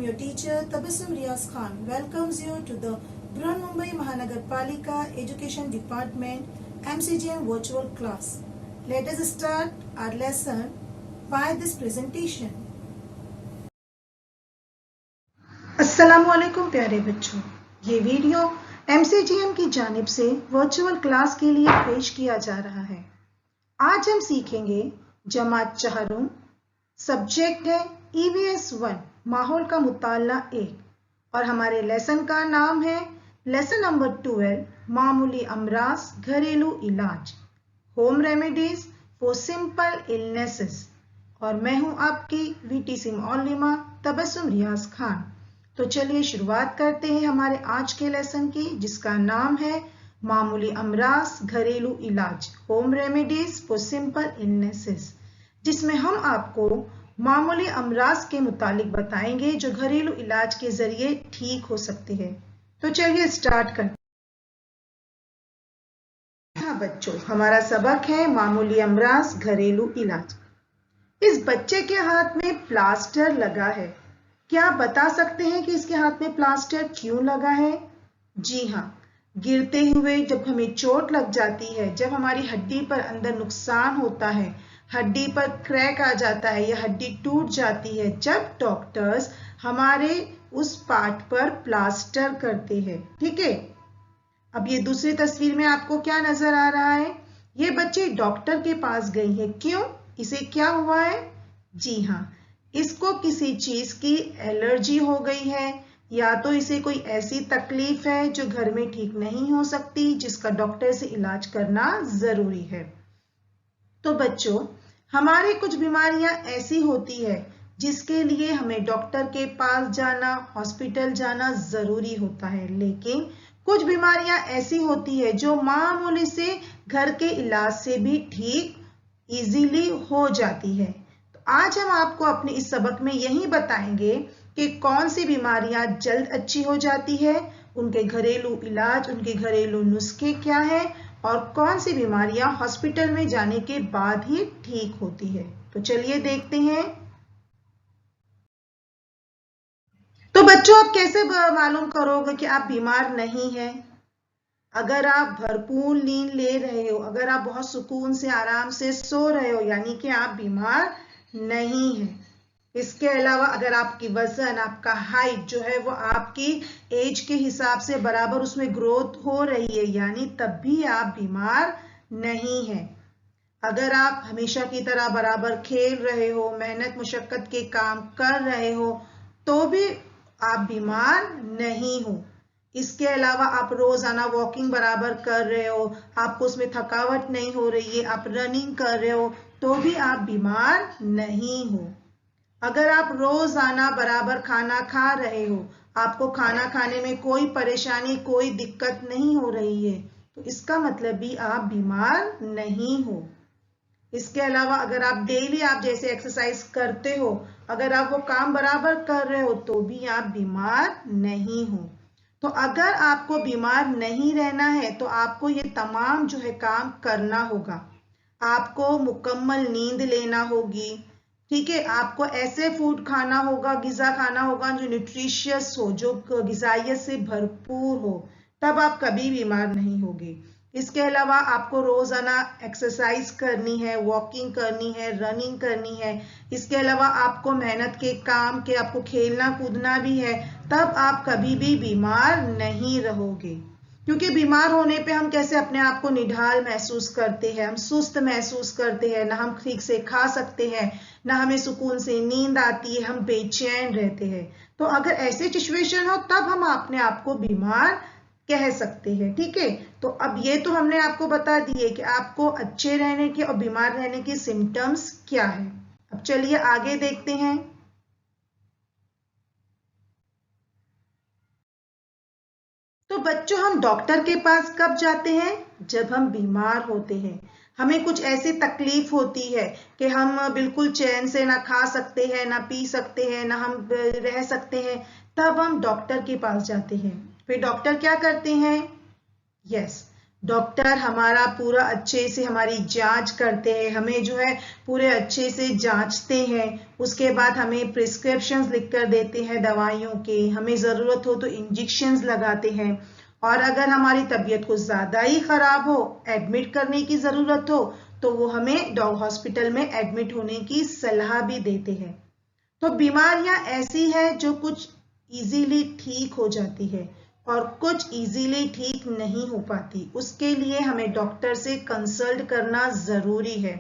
your teacher Tabassum Riaz Khan welcomes you to the Mumbai Mahanagarpalika Education Department MCGM virtual class. Let us start our lesson by this presentation. अस्सलामुअलैकुम प्यारे बच्चों, ये video MCGM की जानिब से virtual class के लिए पेश किया जा रहा है। आज हम सीखेंगे जमात चहारुम, सब्जेक्ट है EVS 1 माहौल का मुताला 1 और हमारे लेसन का नाम है लेसन नंबर 12 मामूली अमराज घरेलू इलाज, home remedies for simple illnesses. और मैं हूं आपकी VTC मौलिमा तबस्सुम रियाज खान। तो चलिए शुरुआत करते हैं हमारे आज के लेसन की, जिसका नाम है मामूली अमराज घरेलू इलाज, home remedies for simple illnesses, जिसमें हम आपको मामूली अमराज के मुतालिक बताएंगे जो घरेलू इलाज के जरिए ठीक हो सकते हैं। तो चलिए स्टार्ट करते हैं। हाँ बच्चों, हमारा सबक है मामूली अमराज घरेलू इलाज। इस बच्चे के हाथ में प्लास्टर लगा है। क्या आप बता सकते हैं कि इसके हाथ में प्लास्टर क्यों लगा है? जी हाँ, गिरते हुए जब हमें चोट लग जाती है, जब हमारी हड्डी पर अंदर नुकसान होता है, हड्डी पर क्रैक आ जाता है या हड्डी टूट जाती है, जब डॉक्टर्स हमारे उस पार्ट पर प्लास्टर करते हैं। ठीक है, अब ये दूसरी तस्वीर में आपको क्या नजर आ रहा है? ये बच्चे डॉक्टर के पास गई है। क्यों? इसे क्या हुआ है? जी हाँ, इसको किसी चीज की एलर्जी हो गई है, या तो इसे कोई ऐसी तकलीफ है जो घर में ठीक नहीं हो सकती, जिसका डॉक्टर से इलाज करना जरूरी है। तो बच्चों, हमारे कुछ बीमारियां ऐसी होती है जिसके लिए हमें डॉक्टर के पास जाना, हॉस्पिटल जाना जरूरी होता है, लेकिन कुछ बीमारियां ऐसी होती है जो मामूली से घर के इलाज से भी ठीक इजीली हो जाती है। तो आज हम आपको अपने इस सबक में यही बताएंगे कि कौन सी बीमारियां जल्द अच्छी हो जाती है, उनके घरेलू इलाज, उनके घरेलू नुस्खे क्या है, और कौन सी बीमारियां हॉस्पिटल में जाने के बाद ही ठीक होती है। तो चलिए देखते हैं। तो बच्चों, आप कैसे मालूम करोगे कि आप बीमार नहीं हैं? अगर आप भरपूर नींद ले रहे हो, अगर आप बहुत सुकून से आराम से सो रहे हो, यानी कि आप बीमार नहीं हैं। इसके अलावा अगर आपकी वजन, आपका हाइट जो है वो आपकी एज के हिसाब से बराबर उसमें ग्रोथ हो रही है, यानी तब भी आप बीमार नहीं हैं। अगर आप हमेशा की तरह बराबर खेल रहे हो, मेहनत मुशक्कत के काम कर रहे हो, तो भी आप बीमार नहीं हो। इसके अलावा आप रोजाना वॉकिंग बराबर कर रहे हो, आपको उसमें थकावट नहीं हो रही है, आप रनिंग कर रहे हो, तो भी आप बीमार नहीं हो। अगर आप रोजाना बराबर खाना खा रहे हो, आपको खाना खाने में कोई परेशानी, कोई दिक्कत नहीं हो रही है, तो इसका मतलब भी आप बीमार नहीं हो। इसके अलावा अगर आप डेली आप जैसे एक्सरसाइज करते हो, अगर आप वो काम बराबर कर रहे हो, तो भी आप बीमार नहीं हो। तो अगर आपको बीमार नहीं रहना है तो आपको ये तमाम जो है काम करना होगा। आपको मुकम्मल नींद लेना होगी। ठीक है, आपको ऐसे फूड खाना होगा, गिजा खाना होगा जो न्यूट्रिशियस हो, जो गिजाइयत से भरपूर हो, तब आप कभी बीमार नहीं होगे। इसके अलावा आपको रोजाना एक्सरसाइज करनी है, वॉकिंग करनी है, रनिंग करनी है। इसके अलावा आपको मेहनत के काम के, आपको खेलना कूदना भी है, तब आप कभी भी बीमार नहीं रहोगे। क्योंकि बीमार होने पे हम कैसे अपने आप को निढाल महसूस करते हैं, हम सुस्त महसूस करते हैं, ना हम ठीक से खा सकते हैं, ना हमें सुकून से नींद आती है, हम बेचैन रहते हैं। तो अगर ऐसी सिचुएशन हो तब हम अपने आप को बीमार कह सकते हैं। ठीक है, तो अब ये तो हमने आपको बता दिए कि आपको अच्छे रहने के और बीमार रहने के सिम्टम्स क्या है। अब चलिए आगे देखते हैं। तो बच्चों, हम डॉक्टर के पास कब जाते हैं? जब हम बीमार होते हैं, हमें कुछ ऐसी तकलीफ होती है कि हम बिल्कुल चैन से ना खा सकते हैं, ना पी सकते हैं, ना हम रह सकते हैं, तब हम डॉक्टर के पास जाते हैं। फिर डॉक्टर क्या करते हैं? यस, डॉक्टर हमारा पूरा अच्छे से हमारी जांच करते हैं, हमें जो है पूरे अच्छे से जांचते हैं, उसके बाद हमें प्रिस्क्रिप्शंस लिख कर देते हैं दवाइयों के, हमें ज़रूरत हो तो इंजेक्शंस लगाते हैं, और अगर हमारी तबीयत कुछ ज़्यादा ही ख़राब हो, एडमिट करने की ज़रूरत हो, तो वो हमें हॉस्पिटल में एडमिट होने की सलाह भी देते हैं। तो बीमारियां ऐसी है जो कुछ इजीली ठीक हो जाती है और कुछ इजीली ठीक नहीं हो पाती, उसके लिए हमें डॉक्टर से कंसल्ट करना जरूरी है।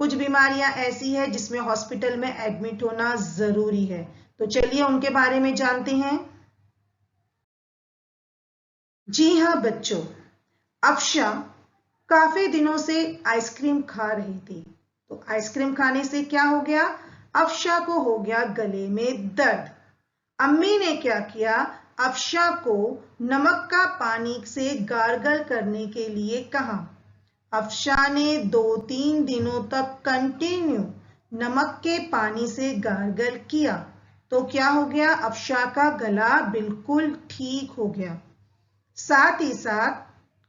कुछ बीमारियां ऐसी है जिसमें हॉस्पिटल में एडमिट होना जरूरी है। तो चलिए उनके बारे में जानते हैं। जी हाँ बच्चों, अफशा काफी दिनों से आइसक्रीम खा रही थी। तो आइसक्रीम खाने से क्या हो गया? अफशा को हो गया गले में दर्द। अम्मी ने क्या किया? अफशा को नमक का पानी से गार्गल करने के लिए कहा। अफशा ने 2-3 दिनों तक कंटिन्यू नमक के पानी से गार्गल किया। तो क्या हो गया? अफशा का गला बिल्कुल ठीक हो गया। साथ ही साथ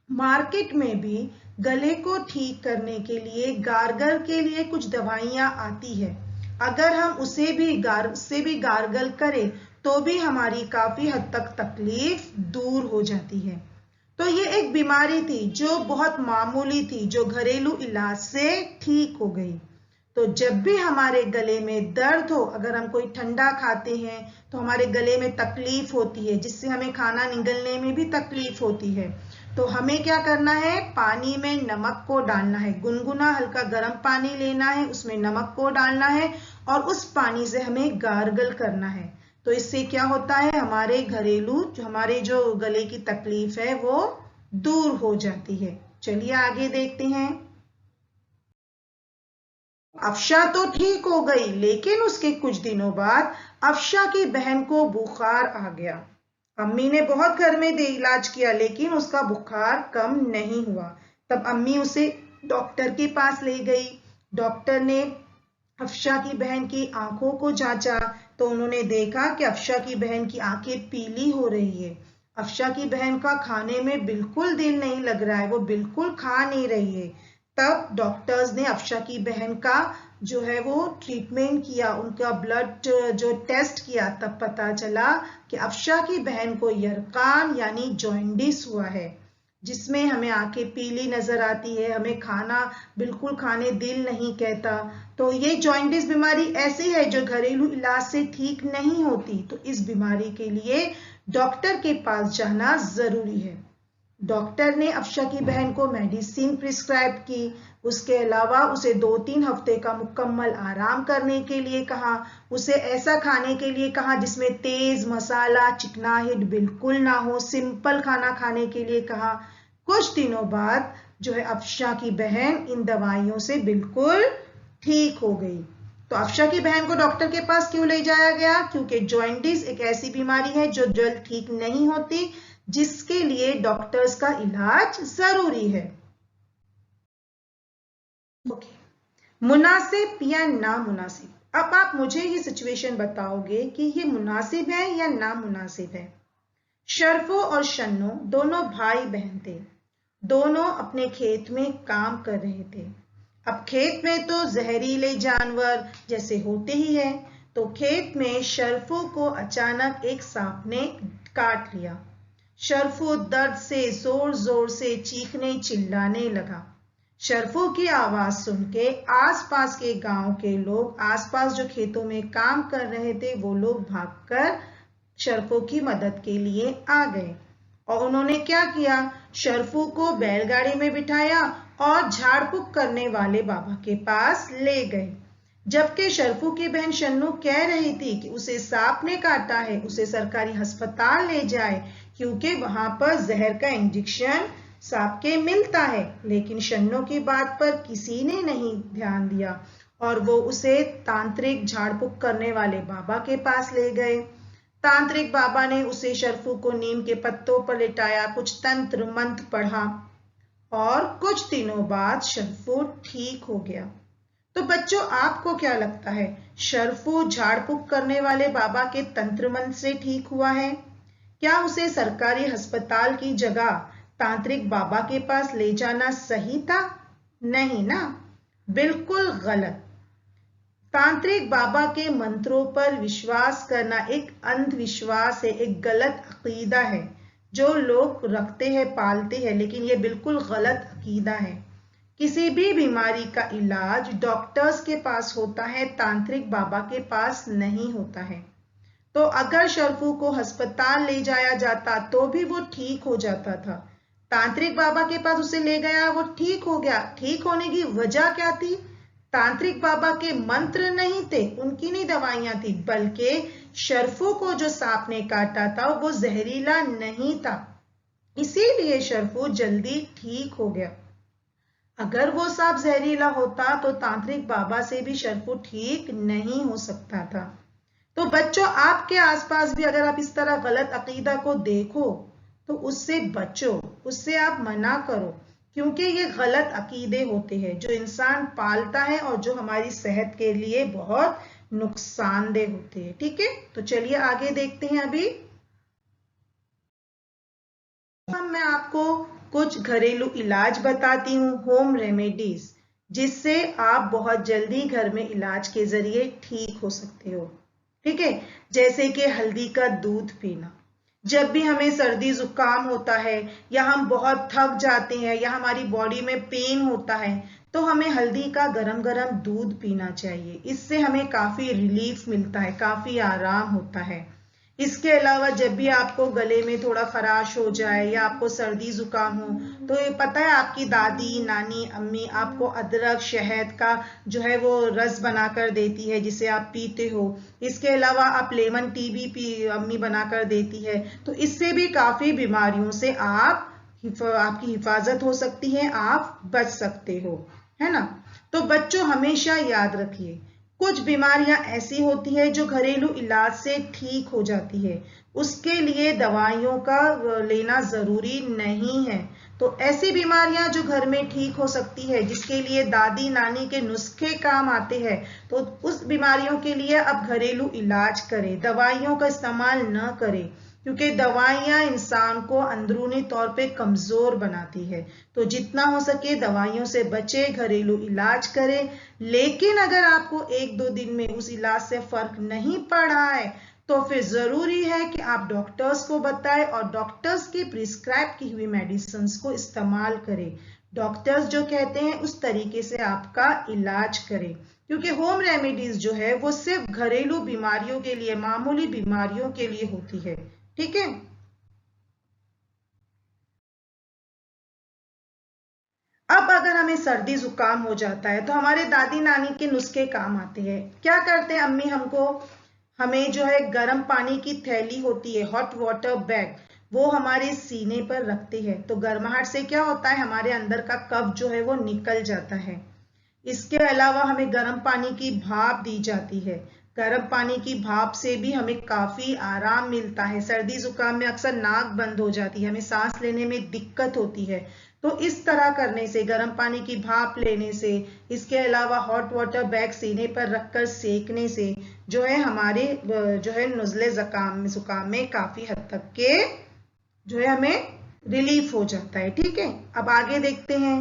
मार्केट में भी गले को ठीक करने के लिए गार्गल के लिए कुछ दवाइयां आती है। अगर हम उससे भी गार्गल करें तो भी हमारी काफी हद तक तकलीफ दूर हो जाती है। तो ये एक बीमारी थी जो बहुत मामूली थी, जो घरेलू इलाज से ठीक हो गई। तो जब भी हमारे गले में दर्द हो, अगर हम कोई ठंडा खाते हैं तो हमारे गले में तकलीफ होती है, जिससे हमें खाना निगलने में भी तकलीफ होती है, तो हमें क्या करना है? पानी में नमक को डालना है, गुनगुना हल्का गर्म पानी लेना है, उसमें नमक को डालना है और उस पानी से हमें गार्गल करना है। तो इससे क्या होता है? हमारे जो गले की तकलीफ है वो दूर हो जाती है। चलिए आगे देखते हैं। अफशा तो ठीक हो गई, लेकिन उसके कुछ दिनों बाद अफशा की बहन को बुखार आ गया। अम्मी ने बहुत घर में इलाज किया, लेकिन उसका बुखार कम नहीं हुआ। तब अम्मी उसे डॉक्टर के पास ले गई। डॉक्टर ने अफशा की बहन की आंखों को जांचा, तो उन्होंने देखा कि अफशा की बहन की आंखें पीली हो रही है। अफशा की बहन का खाने में बिल्कुल दिल नहीं लग रहा है, वो बिल्कुल खा नहीं रही है। तब डॉक्टर्स ने अफशा की बहन का जो है वो ट्रीटमेंट किया, उनका ब्लड जो टेस्ट किया, तब पता चला कि अफशा की बहन को यरकान यानी जॉन्डिस हुआ है, जिसमें हमें आंखें पीली नजर आती है, हमें खाना बिल्कुल खाने दिल नहीं कहता। तो ये जॉन्डिस बीमारी ऐसी है जो घरेलू इलाज से ठीक नहीं होती। तो इस बीमारी के लिए डॉक्टर के पास जाना जरूरी है। डॉक्टर ने अफशा की बहन को मेडिसिन प्रिस्क्राइब की। उसके अलावा उसे 2-3 हफ्ते का मुकम्मल आराम करने के लिए कहा। उसे ऐसा खाने के लिए कहा जिसमें तेज मसाला चिकनाहट बिल्कुल ना हो, सिंपल खाना खाने के लिए कहा। कुछ दिनों बाद जो है अफशा की बहन इन दवाइयों से बिल्कुल ठीक हो गई। तो अफशा की बहन को डॉक्टर के पास क्यों ले जाया गया? क्योंकि जॉन्डिस एक ऐसी बीमारी है जो जल्द ठीक नहीं होती, जिसके लिए डॉक्टर्स का इलाज जरूरी है। मुनासिब या नामुनासिब? अब आप मुझे ये सिचुएशन बताओगे कि ये मुनासिब है या नामुनासिब है। शर्फो और शन्नो दोनों भाई बहन थे। दोनों अपने खेत में काम कर रहे थे। अब खेत में तो जहरीले जानवर जैसे होते ही है। तो खेत में शर्फो को अचानक एक सांप ने काट लिया। शर्फो दर्द से जोर जोर से चीखने चिल्लाने लगा। शर्फो की आवाज सुन के आसपास के गांव के लोग, आसपास जो खेतों में काम कर रहे थे, वो लोग भागकर शर्फो की मदद के लिए आ गए। और उन्होंने क्या किया? शर्फो को बैलगाड़ी में बिठाया और झाड़ फूक करने वाले बाबा के पास ले गए। जबकि शर्फू की बहन शन्नू कह रही थी कि उसे सांप ने काटा है, उसे सरकारी अस्पताल ले जाए, क्योंकि वहां पर जहर का इंजेक्शन सांप के मिलता है। लेकिन शन्नू की बात पर किसी ने नहीं ध्यान दिया और वो उसे तांत्रिक झाड़ फूक करने वाले बाबा के पास ले गए। तांत्रिक बाबा ने उसे शर्फू को नीम के पत्तों पर लिटाया, कुछ तंत्र मंत्र पढ़ा और कुछ दिनों बाद शर्फू ठीक हो गया। तो बच्चों, आपको क्या लगता है, शर्फू झाड़ फूक करने वाले बाबा के तंत्र मंत्र से ठीक हुआ है? क्या उसे सरकारी अस्पताल की जगह तांत्रिक बाबा के पास ले जाना सही था? नहीं ना, बिल्कुल गलत। तांत्रिक बाबा के मंत्रों पर विश्वास करना एक अंधविश्वास है, एक गलत अकीदा है जो लोग रखते हैं, पालते हैं, लेकिन ये बिल्कुल गलत अकीदा है। किसी भी बीमारी का इलाज डॉक्टर्स के पास होता है, तांत्रिक बाबा के पास नहीं होता है। तो अगर शर्फू को अस्पताल ले जाया जाता तो भी वो ठीक हो जाता था। तांत्रिक बाबा के पास उसे ले गया, वो ठीक हो गया। ठीक होने की वजह क्या थी? तांत्रिक बाबा के मंत्र नहीं थे, उनकी नहीं दवाइयां थी, बल्कि शर्फू को जो सांप ने काटा था वो जहरीला नहीं था, इसीलिए शर्फू जल्दी ठीक हो गया। अगर वो सांप जहरीला होता तो तांत्रिक बाबा से भी शर्फू ठीक नहीं हो सकता था। तो बच्चों, आपके आसपास भी अगर आप इस तरह गलत अकीदा को देखो तो उससे बचो, उससे आप मना करो, क्योंकि ये गलत अकीदे होते हैं जो इंसान पालता है और जो हमारी सेहत के लिए बहुत नुकसानदेह होते हैं। ठीक है, तो चलिए आगे देखते हैं। अभी मैं आपको कुछ घरेलू इलाज बताती हूँ, होम रेमेडीज, जिससे आप बहुत जल्दी घर में इलाज के जरिए ठीक हो सकते हो। ठीक है, जैसे कि हल्दी का दूध पीना। जब भी हमें सर्दी जुकाम होता है या हम बहुत थक जाते हैं या हमारी बॉडी में पेन होता है तो हमें हल्दी का गरम गरम दूध पीना चाहिए। इससे हमें काफी रिलीफ मिलता है, काफी आराम होता है। इसके अलावा जब भी आपको गले में थोड़ा खराश हो जाए या आपको सर्दी जुकाम हो तो ये पता है आपकी दादी, नानी, अम्मी आपको अदरक, शहद का जो है वो रस बनाकर देती है जिसे आप पीते हो। इसके अलावा आप लेमन टी भी अम्मी बनाकर देती है। तो इससे भी काफी बीमारियों से आपकी हिफाजत हो सकती है, आप बच सकते हो, है ना। तो बच्चों, हमेशा याद रखिए, कुछ बीमारियां ऐसी होती है जो घरेलू इलाज से ठीक हो जाती है, उसके लिए दवाइयों का लेना जरूरी नहीं है। तो ऐसी बीमारियां जो घर में ठीक हो सकती है, जिसके लिए दादी नानी के नुस्खे काम आते हैं, तो उस बीमारियों के लिए आप घरेलू इलाज करें, दवाइयों का इस्तेमाल न करें, क्योंकि दवाइयां इंसान को अंदरूनी तौर पे कमजोर बनाती है। तो जितना हो सके दवाइयों से बचे, घरेलू इलाज करें। लेकिन अगर आपको 1-2 दिन में उस इलाज से फर्क नहीं पड़ा है तो फिर जरूरी है कि आप डॉक्टर्स को बताएं और डॉक्टर्स की प्रिस्क्राइब की हुई मेडिसिन को इस्तेमाल करें। डॉक्टर्स जो कहते हैं उस तरीके से आपका इलाज करें, क्योंकि होम रेमेडीज जो है वो सिर्फ घरेलू बीमारियों के लिए, मामूली बीमारियों के लिए होती है। ठीक है, अब अगर हमें सर्दी जुकाम हो जाता है तो हमारे दादी नानी के नुस्खे काम आते हैं। क्या करते हैं अम्मी हमें जो है गर्म पानी की थैली होती है, हॉट वाटर बैग, वो हमारे सीने पर रखते हैं। तो गर्माहट से क्या होता है, हमारे अंदर का कफ जो है वो निकल जाता है। इसके अलावा हमें गर्म पानी की भाप दी जाती है। गर्म पानी की भाप से भी हमें काफी आराम मिलता है। सर्दी जुकाम में अक्सर नाक बंद हो जाती है, हमें सांस लेने में दिक्कत होती है। तो इस तरह करने से, गर्म पानी की भाप लेने से, इसके अलावा हॉट वाटर बैग सीने पर रखकर सेकने से जो है हमारे जो है नुज़ले जुकाम में काफी हद तक के जो है हमें रिलीफ हो जाता है। ठीक है, अब आगे देखते हैं।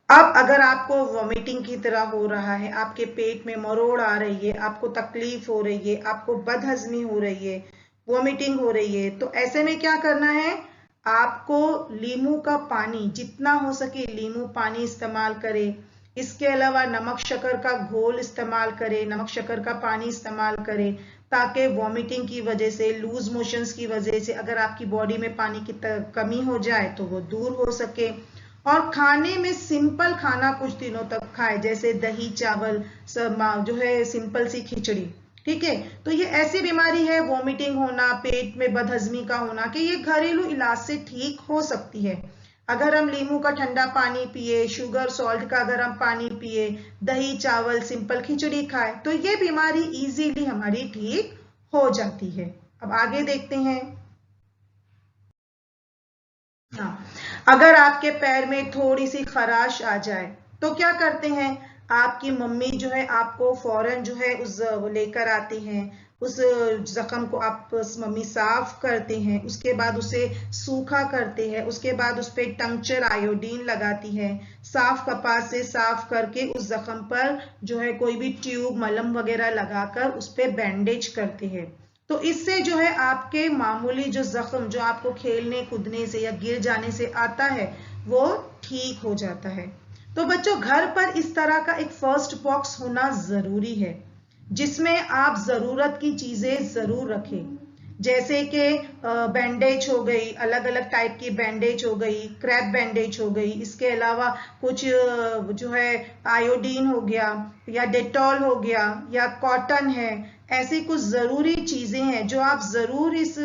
अब अगर आपको वॉमिटिंग की तरह हो रहा है, आपके पेट में मरोड़ आ रही है, आपको तकलीफ हो रही है, आपको बदहजमी हो रही है, वॉमिटिंग हो रही है, तो ऐसे में क्या करना है, आपको लीमू का पानी, जितना हो सके लीमू पानी इस्तेमाल करें। इसके अलावा नमक शक्कर का घोल इस्तेमाल करें, नमक शक्कर का पानी इस्तेमाल करें, ताकि वॉमिटिंग की वजह से, लूज मोशंस की वजह से अगर आपकी बॉडी में पानी की कमी हो जाए तो वो दूर हो सके। और खाने में सिंपल खाना कुछ दिनों तक खाए, जैसे दही चावल, जो है सिंपल सी खिचड़ी। ठीक है, तो ये ऐसी बीमारी है, वॉमिटिंग होना, पेट में बदहजमी का होना, कि ये घरेलू इलाज से ठीक हो सकती है। अगर हम लीमू का ठंडा पानी पिए, शुगर सॉल्ट का अगर हम पानी पिए, दही चावल सिंपल खिचड़ी खाए, तो ये बीमारी इजीली हमारी ठीक हो जाती है। अब आगे देखते हैं। हाँ, अगर आपके पैर में थोड़ी सी खराश आ जाए तो क्या करते हैं, आपकी मम्मी जो है आपको फौरन जो है उस लेकर आती हैं, उस जख्म को आप मम्मी साफ करते हैं, उसके बाद उसे सूखा करते हैं, उसके बाद उस पर टंक्चर आयोडीन लगाती है, साफ कपास से साफ करके उस जख्म पर जो है कोई भी ट्यूब मलहम वगैरह लगाकर उस पर बैंडेज करते हैं। तो इससे जो है आपके मामूली जो जख्म जो आपको खेलने कूदने से या गिर जाने से आता है वो ठीक हो जाता है। तो बच्चों घर पर इस तरह का एक फर्स्ट बॉक्स होना जरूरी है जिसमें आप जरूरत की चीजें जरूर रखें, जैसे कि बैंडेज हो गई, अलग अलग टाइप की बैंडेज हो गई, क्रैप बैंडेज हो गई, इसके अलावा कुछ जो है आयोडीन हो गया या डेटॉल हो गया या कॉटन है, ऐसी कुछ जरूरी चीजें हैं जो आप जरूर इस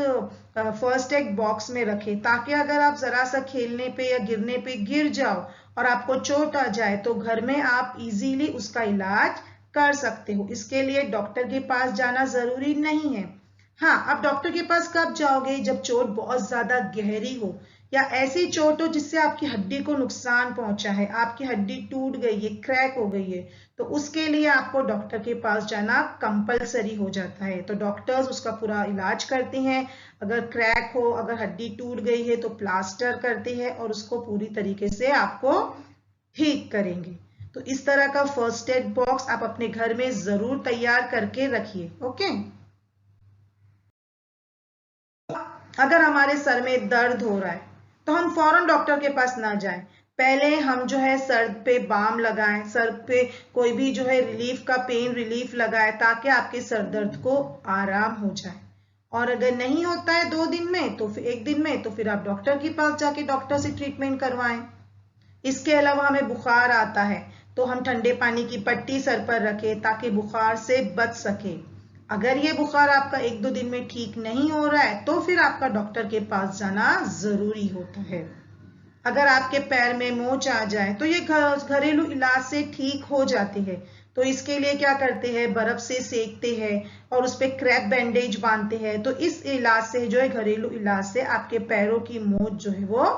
फर्स्ट एड बॉक्स में रखें, ताकि अगर आप जरा सा खेलने पे या गिरने पे गिर जाओ और आपको चोट आ जाए तो घर में आप इजीली उसका इलाज कर सकते हो। इसके लिए डॉक्टर के पास जाना जरूरी नहीं है। हाँ, आप डॉक्टर के पास कब जाओगे? जब चोट बहुत ज्यादा गहरी हो या ऐसी चोट हो जिससे आपकी हड्डी को नुकसान पहुंचा है, आपकी हड्डी टूट गई है, क्रैक हो गई है, तो उसके लिए आपको डॉक्टर के पास जाना कंपलसरी हो जाता है। तो डॉक्टर्स उसका पूरा इलाज करते हैं। अगर क्रैक हो, अगर हड्डी टूट गई है तो प्लास्टर करते हैं और उसको पूरी तरीके से आपको ठीक करेंगे। तो इस तरह का फर्स्ट एड बॉक्स आप अपने घर में जरूर तैयार करके रखिए। ओके। अगर हमारे सर में दर्द हो रहा है तो हम फौरन डॉक्टर के पास ना जाएं, पहले हम जो है सर पे बाम लगाएं, सर पे कोई भी जो है रिलीफ का पेन रिलीफ लगाएं ताकि आपके सर दर्द को आराम हो जाए। और अगर नहीं होता है 2 दिन में तो फिर 1 दिन में तो फिर आप डॉक्टर के पास जाके डॉक्टर से ट्रीटमेंट करवाएं। इसके अलावा हमें बुखार आता है तो हम ठंडे पानी की पट्टी सर पर रखें ताकि बुखार से बच सके। अगर ये बुखार आपका 1-2 दिन में ठीक नहीं हो रहा है तो फिर आपका डॉक्टर के पास जाना जरूरी होता है। अगर आपके पैर में मोच आ जाए तो ये घरेलू इलाज से ठीक हो जाती है। तो इसके लिए क्या करते हैं, बर्फ से सेकते हैं और उस पर क्रैप बैंडेज बांधते हैं। तो इस इलाज से जो है घरेलू इलाज से आपके पैरों की मोच जो है वो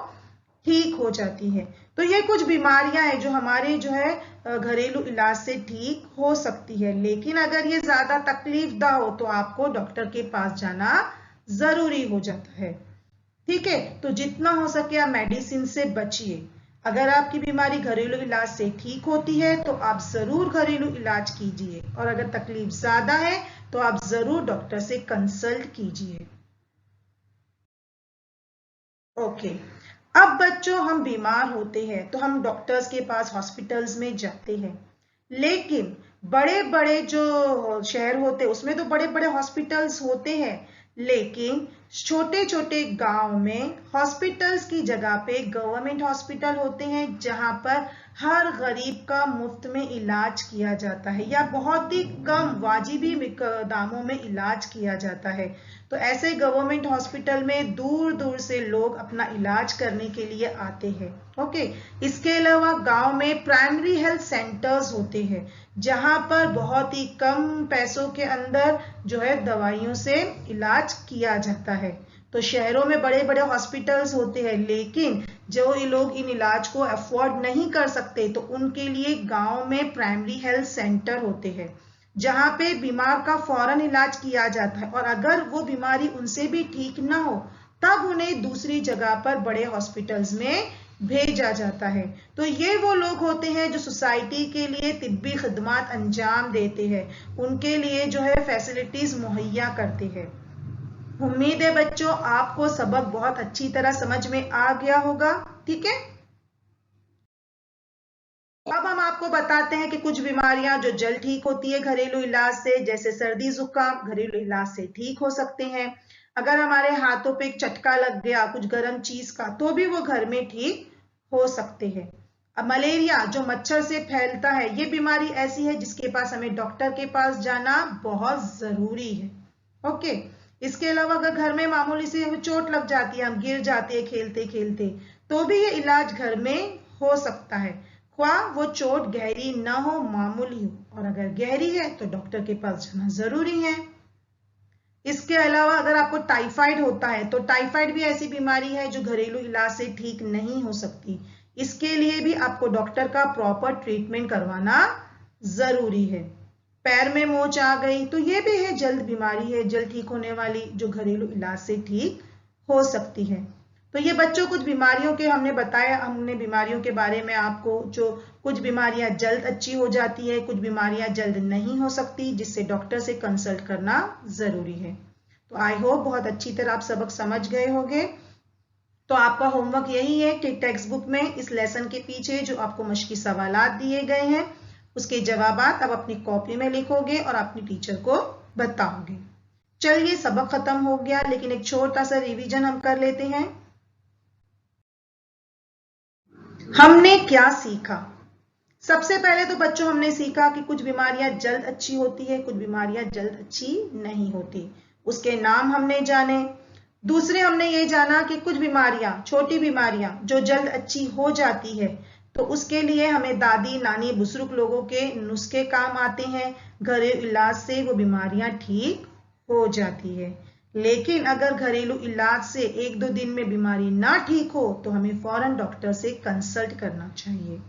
ठीक हो जाती है। तो ये कुछ बीमारियां हैं जो हमारे जो है घरेलू इलाज से ठीक हो सकती है, लेकिन अगर ये ज्यादा तकलीफदा हो तो आपको डॉक्टर के पास जाना जरूरी हो जाता है। ठीक है, तो जितना हो सके आप मेडिसिन से बचिए। अगर आपकी बीमारी घरेलू इलाज से ठीक होती है तो आप जरूर घरेलू इलाज कीजिए, और अगर तकलीफ ज्यादा है तो आप जरूर डॉक्टर से कंसल्ट कीजिए। ओके। अब बच्चों हम बीमार होते हैं तो हम डॉक्टर्स के पास हॉस्पिटल्स में जाते हैं, लेकिन बड़े बड़े जो शहर होते हैं उसमें तो बड़े बड़े हॉस्पिटल्स होते हैं, लेकिन छोटे छोटे गांव में हॉस्पिटल्स की जगह पे गवर्नमेंट हॉस्पिटल होते हैं जहां पर हर गरीब का मुफ्त में इलाज किया जाता है या बहुत ही कम वाजिबी दामों में इलाज किया जाता है। तो ऐसे गवर्नमेंट हॉस्पिटल में दूर दूर से लोग अपना इलाज करने के लिए आते हैं। ओके। इसके अलावा गांव में प्राइमरी हेल्थ सेंटर्स होते हैं जहां पर बहुत ही कम पैसों के अंदर जो है दवाइयों से इलाज किया जाता है। तो शहरों में बड़े बड़े हॉस्पिटल्स होते हैं, लेकिन जो ये लोग इन इलाज को अफोर्ड नहीं कर सकते तो उनके लिए गांव में प्राइमरी हेल्थ सेंटर होते हैं जहां पे बीमार का फौरन इलाज किया जाता है, और अगर वो बीमारी उनसे भी ठीक ना हो तब उन्हें दूसरी जगह पर बड़े हॉस्पिटल्स में भेजा जाता है। तो ये वो लोग होते हैं जो सोसाइटी के लिए तिब्बी खिदमत अंजाम देते हैं, उनके लिए जो है फैसिलिटीज मुहैया करते हैं। उम्मीद है बच्चों आपको सबक बहुत अच्छी तरह समझ में आ गया होगा। ठीक है, अब हम आपको बताते हैं कि कुछ बीमारियां जो जल्द ठीक होती है घरेलू इलाज से, जैसे सर्दी जुकाम घरेलू इलाज से ठीक हो सकते हैं। अगर हमारे हाथों पे एक चटका लग गया कुछ गर्म चीज का तो भी वो घर में ठीक हो सकते हैं। अब मलेरिया जो मच्छर से फैलता है, ये बीमारी ऐसी है जिसके पास हमें डॉक्टर के पास जाना बहुत जरूरी है। ओके। इसके अलावा अगर घर में मामूली सी चोट लग जाती है, हम गिर जाते हैं खेलते खेलते, तो भी ये इलाज घर में हो सकता है, ख्वाह वो चोट गहरी ना हो मामूली हो, और अगर गहरी है तो डॉक्टर के पास जाना जरूरी है। इसके अलावा अगर आपको टाइफाइड होता है तो टाइफाइड भी ऐसी बीमारी है जो घरेलू इलाज से ठीक नहीं हो सकती, इसके लिए भी आपको डॉक्टर का प्रॉपर ट्रीटमेंट करवाना जरूरी है। पैर में मोच आ गई, तो ये भी है जल्द बीमारी है, जल्द ठीक होने वाली, जो घरेलू इलाज से ठीक हो सकती है। तो ये बच्चों कुछ बीमारियों के हमने बताया, हमने बीमारियों के बारे में आपको, जो कुछ बीमारियां जल्द अच्छी हो जाती है, कुछ बीमारियां जल्द नहीं हो सकती, जिससे डॉक्टर से कंसल्ट करना जरूरी है। तो आई होप बहुत अच्छी तरह आप सबक समझ गए होंगे। तो आपका होमवर्क यही है कि टेक्स्ट बुक में इस लेसन के पीछे जो आपको मश्की सवालात दिए गए हैं, उसके जवाबात आप अपनी कॉपी में लिखोगे और अपनी टीचर को बताओगे। चलिए सबक खत्म हो गया, लेकिन एक छोटा सा रिवीजन हम कर लेते हैं। हमने क्या सीखा? सबसे पहले तो बच्चों हमने सीखा कि कुछ बीमारियां जल्द अच्छी होती है, कुछ बीमारियां जल्द अच्छी नहीं होती, उसके नाम हमने जाने। दूसरे हमने ये जाना कि कुछ बीमारियां, छोटी बीमारियां जो जल्द अच्छी हो जाती है, तो उसके लिए हमें दादी नानी बुजुर्ग लोगों के नुस्खे काम आते हैं, घरेलू इलाज से वो बीमारियां ठीक हो जाती है। लेकिन अगर घरेलू इलाज से 1-2 दिन में बीमारी ना ठीक हो तो हमें फौरन डॉक्टर से कंसल्ट करना चाहिए।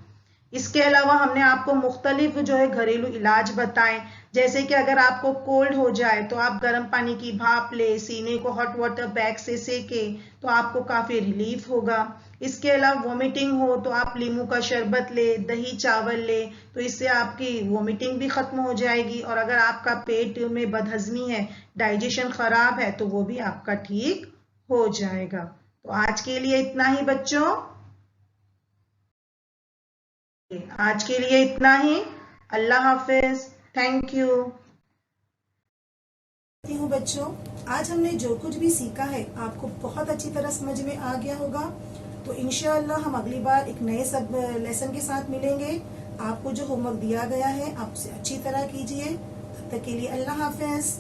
इसके अलावा हमने आपको मुख्तलिफ जो है घरेलू इलाज बताएं, जैसे कि अगर आपको कोल्ड हो जाए तो आप गर्म पानी की भाप ले, सीने को हॉट वाटर बैग से सेके तो आपको काफी रिलीफ होगा। इसके अलावा वोमिटिंग हो तो आप नींबू का शरबत ले, दही चावल ले, तो इससे आपकी वोमिटिंग भी खत्म हो जाएगी। और अगर आपका पेट में बदहजमी है, डाइजेशन खराब है, तो वो भी आपका ठीक हो जाएगा। तो आज के लिए इतना ही बच्चों, आज के लिए इतना ही। अल्लाह हाफिज, थैंक यू। हूँ बच्चों, आज हमने जो कुछ भी सीखा है आपको बहुत अच्छी तरह समझ में आ गया होगा। तो इंशाअल्लाह हम अगली बार एक नए सब लेसन के साथ मिलेंगे। आपको जो होमवर्क दिया गया है आप उसे अच्छी तरह कीजिए। तब तक के लिए अल्लाह हाफिज।